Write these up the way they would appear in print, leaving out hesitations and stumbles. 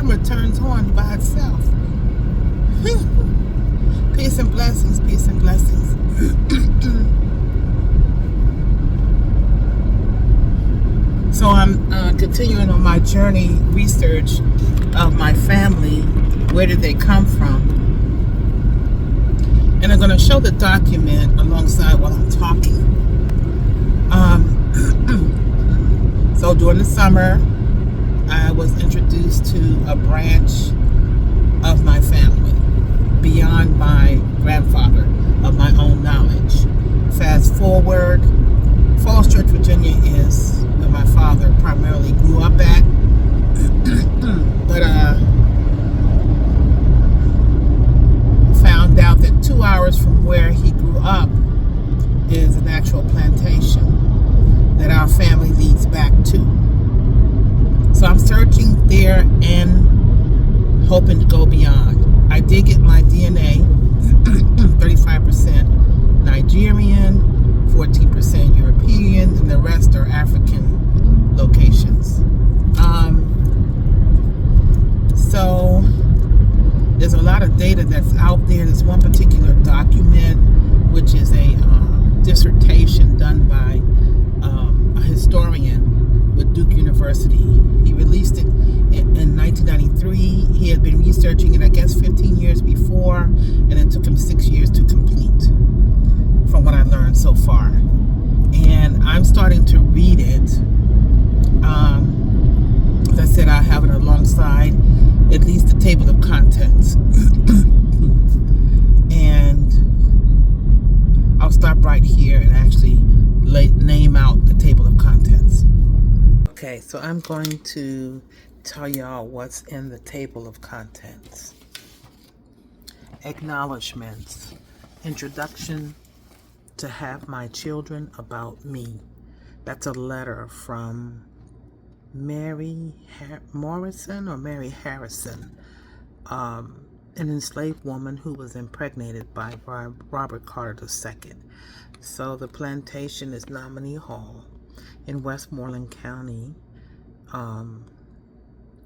camera turns on by itself. Peace and blessings, peace and blessings. So I'm continuing on my journey, research of my family. Where did they come from? And I'm going to show the document alongside while I'm talking. So during the summer, I was introduced to a branch of my family beyond my grandfather, of my own knowledge. Fast forward, Falls Church, Virginia is where my father primarily grew up at. But found out that 2 hours from where he grew up is an actual plantation that our family leads back to. So I'm searching there and hoping to go beyond. I did get my DNA, 35% Nigerian, 14% European, and the rest are African locations. So there's a lot of data that's out there. There's one particular document, which is a dissertation done by a historian with Duke University. He released it in 1993. He had been researching it, I guess, 15 years before, and it took him 6 years to complete, from what I've learned so far. And I'm starting to read it. As I said, I have it alongside at least the table of contents. And I'll stop right here and actually name out the table of contents. Okay, so I'm going to tell y'all what's in the table of contents. Acknowledgements. Introduction to Have My Children About Me. That's a letter from Mary Harrison, an enslaved woman who was impregnated by Robert Carter II. So the plantation is Nominee Hall in Westmoreland County,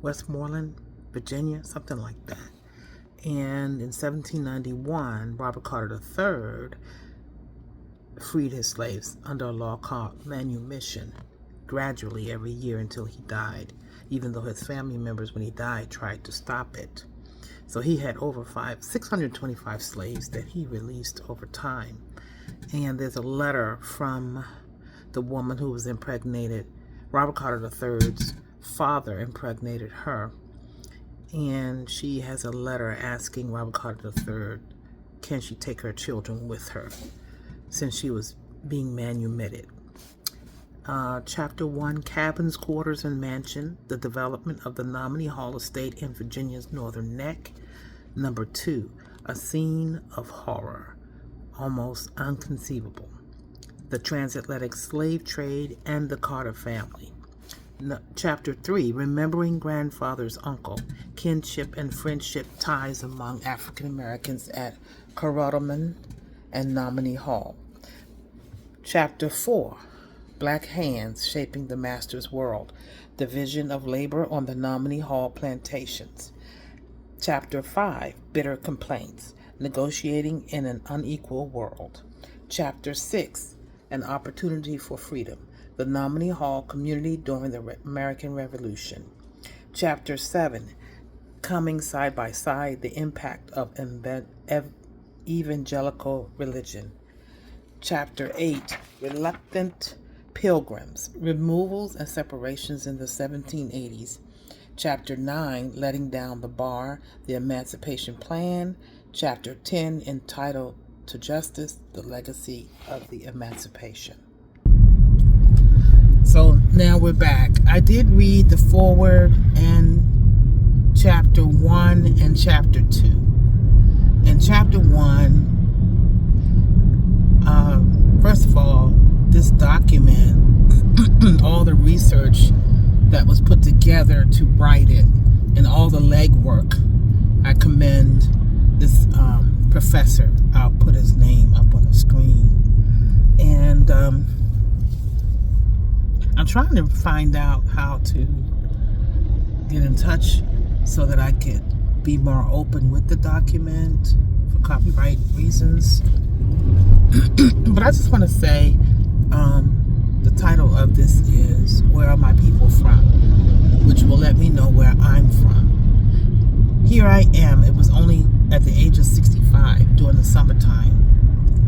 Westmoreland, Virginia, something like that. And in 1791, Robert Carter III freed his slaves under a law called manumission, gradually every year until he died, even though his family members, when he died, tried to stop it. So he had over 625 slaves that he released over time. And there's a letter from the woman who was impregnated. Robert Carter III's father impregnated her, and she has a letter asking Robert Carter III, can she take her children with her, since she was being manumitted. Chapter 1, Cabins, Quarters, and Mansion, the development of the Nominee Hall estate in Virginia's Northern Neck. Number 2, A Scene of Horror, Almost Unconceivable, the Transatlantic Slave Trade and the Carter Family. Chapter 3, Remembering Grandfather's Uncle, Kinship and Friendship Ties Among African Americans at Carrollton and Nominee Hall. Chapter 4, Black Hands Shaping the Master's World, Division of Labor on the Nominee Hall Plantations. Chapter 5, Bitter Complaints, Negotiating in an Unequal World. Chapter 6, An Opportunity for Freedom, the Nominee Hall Community During the American Revolution. Chapter 7, Coming Side by Side, the Impact of Evangelical Religion. Chapter 8, Reluctant Pilgrims, Removals and Separations in the 1780s. Chapter 9, Letting Down the Bar, the Emancipation Plan. Chapter 10, entitled To Justice, the Legacy of the Emancipation. So now we're back. I did read the foreword and chapter 1 and chapter 2. In chapter 1, first of all, this document, all the research that was put together to write it and all the legwork, I commend this professor. I'll put his name up on the screen. And I'm trying to find out how to get in touch so that I could be more open with the document for copyright reasons. But I just want to say, the title of this is Where Are My People From? Which will let me know where I'm from. Here I am. It was only at the age of 65 during the summertime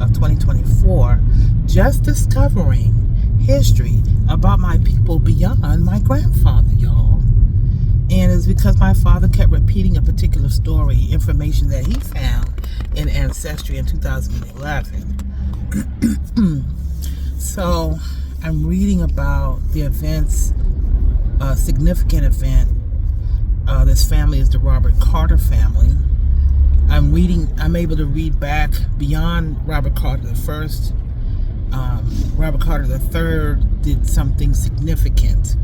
of 2024, just discovering history about my people beyond my grandfather, y'all. And it's because my father kept repeating a particular story, information that he found in Ancestry in 2011. So I'm reading about the events, a significant event. This family is the Robert Carter family. I'm able to read back beyond Robert Carter the First. Robert Carter the Third did something significant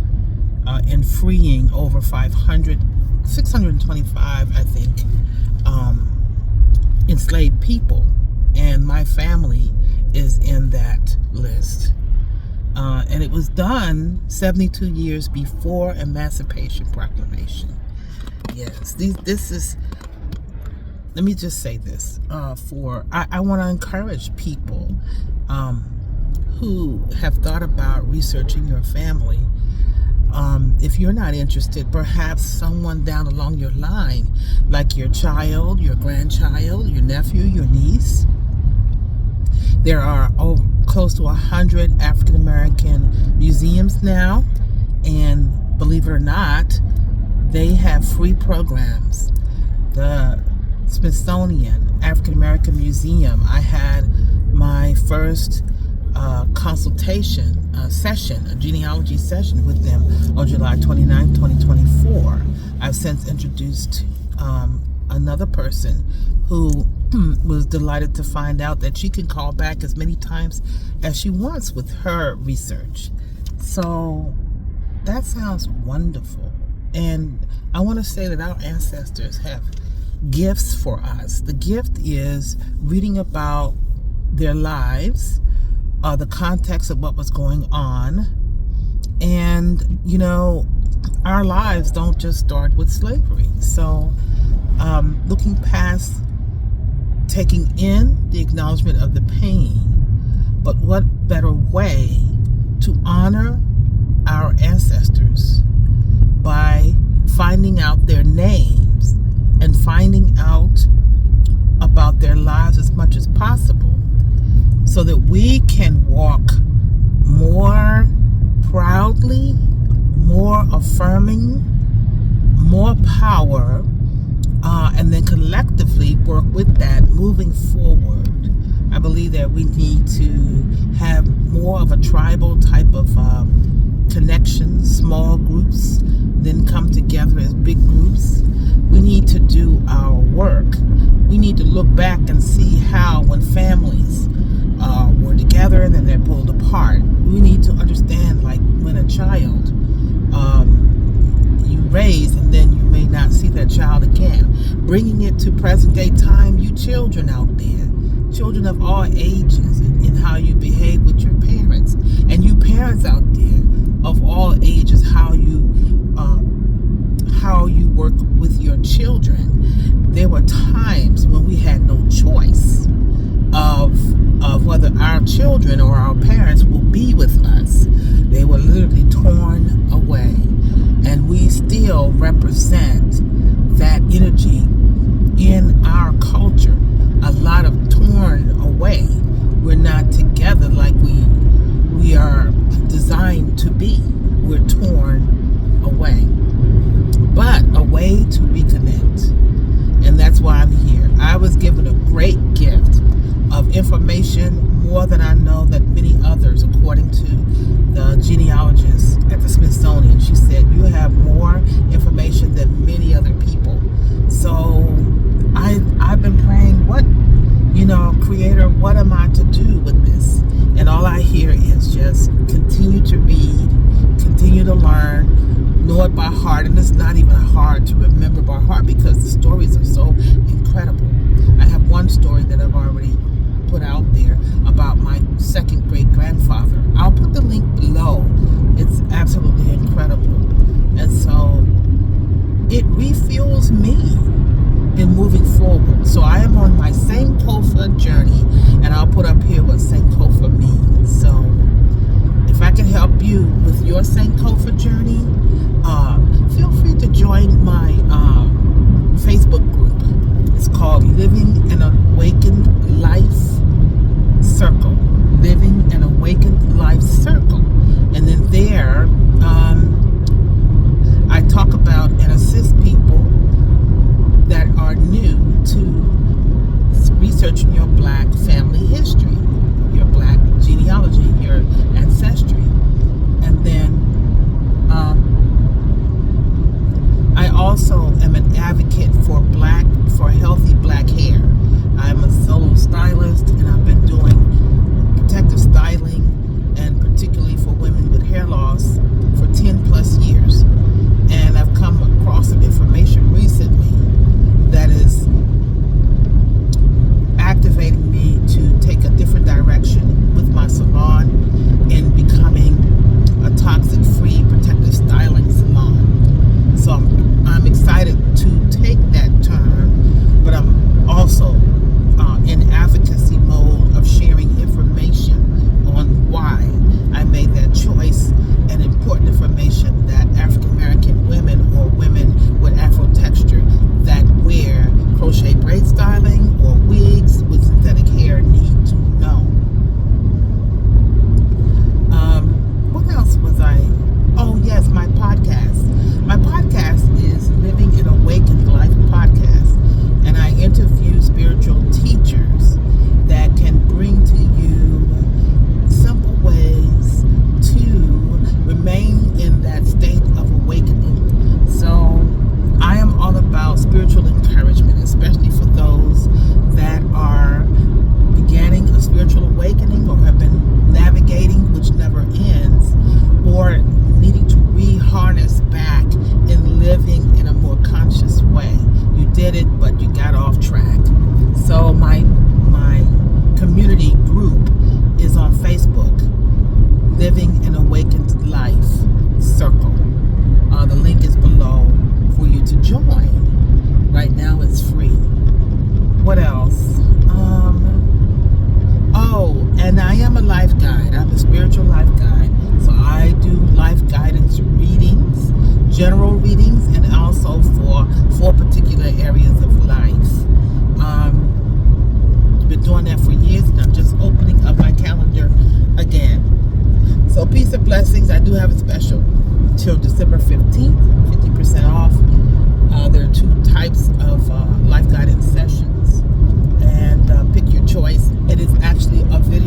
in freeing over 625, I think, enslaved people. And my family is in that list. And it was done 72 years before Emancipation Proclamation. Yes, this is, let me just say this, I want to encourage people who have thought about researching your family. If you're not interested, perhaps someone down along your line, like your child, your grandchild, your nephew, your niece. There are close to 100 African American museums now, and believe it or not, they have free programs. The Smithsonian African American Museum, I had my first consultation session, a genealogy session with them on July 29, 2024. I've since introduced another person who was delighted to find out that she can call back as many times as she wants with her research. So that sounds wonderful. And I want to say that our ancestors have gifts for us. The gift is reading about their lives, the context of what was going on. And, you know, our lives don't just start with slavery. So looking past taking in the acknowledgement of the pain, but what better way to honor our ancestors by finding out their names and finding out about their lives as much as possible, so that we can walk more proudly, more affirming, more power, and then collectively work with that moving forward. I believe that we need to have more of a tribal type of connection, small groups, then come together as big groups. We need to do our work. We need to look back and see how when families were together and then they're pulled apart. We need to understand, like, when a child you raise and then you may not see that child again. Bringing it to present day time, you children out there, children of all ages, in how you behave with your parents, and you parents out there of all ages, how you work with your children. There were times when we had no choice of whether our children or our parents will be with us. They were literally torn away, and we still represent that energy in our culture. A lot of torn away. We're not together like we are designed to be. We're torn away, but a way to reconnect. And that's why I'm here. I was given a great gift of information, more than I know that many others, according to the genealogist at the Smithsonian. She said, you have more information than many other people. So I've been praying, Creator, what am I to do with this? And all I hear is just continue to read, continue to learn, know it by heart. And it's not even hard to remember by heart because the stories are so incredible. I have one story that I've already put out there about my second great grandfather. I'll put the link below. It's absolutely incredible. And so it refuels particular journey, and I'll put up here what Sankofa means. So if I can help you with your Sankofa journey, feel free to join my Facebook group. It's called Living an Awakened Life Circle. Living an Awakened Life Circle. And then there, I talk about and assist people that are new to researching your Black family history, your Black genealogy, your ancestry. And then I also am an advocate for healthy Black hair. I'm a solo stylist, and I've been doing protective styling, and particularly for women with hair loss, for 10 plus years. And I've come across some information recently that is activating me to take a different direction with my salon in becoming a toxic-free protective styling salon. So I'm excited to take that turn, but I'm also in advocacy mode of sharing information on why I made that choice, and important information that African American women or women with Afro texture that wear crochet braid styling or wigs with synthetic hair need to know. What else was I? Oh yes, my podcast. My podcast is Living an Awakened Life podcast, and I interview spiritual teachers that can bring to you simple ways to remain in that state of awakening. So I am all about spiritual encouragement, especially for those that are beginning a spiritual awakening or have been navigating, which never ends, or needing to re-harness back in living in a more conscious way. You did it, but you got off track. So my community group is on Facebook, Living an Awakened Life Circle. The link is below for you to join. Right now it's free. What else? And I am a life guide. I'm a spiritual life guide. So I do life guidance readings, general readings, and also for particular areas of life. Been doing that for years, and I'm just opening up my calendar again. So peace and blessings. I do have a special till December 15th, 50% off. There are 2 types of life guidance sessions, and pick your choice. It is actually a video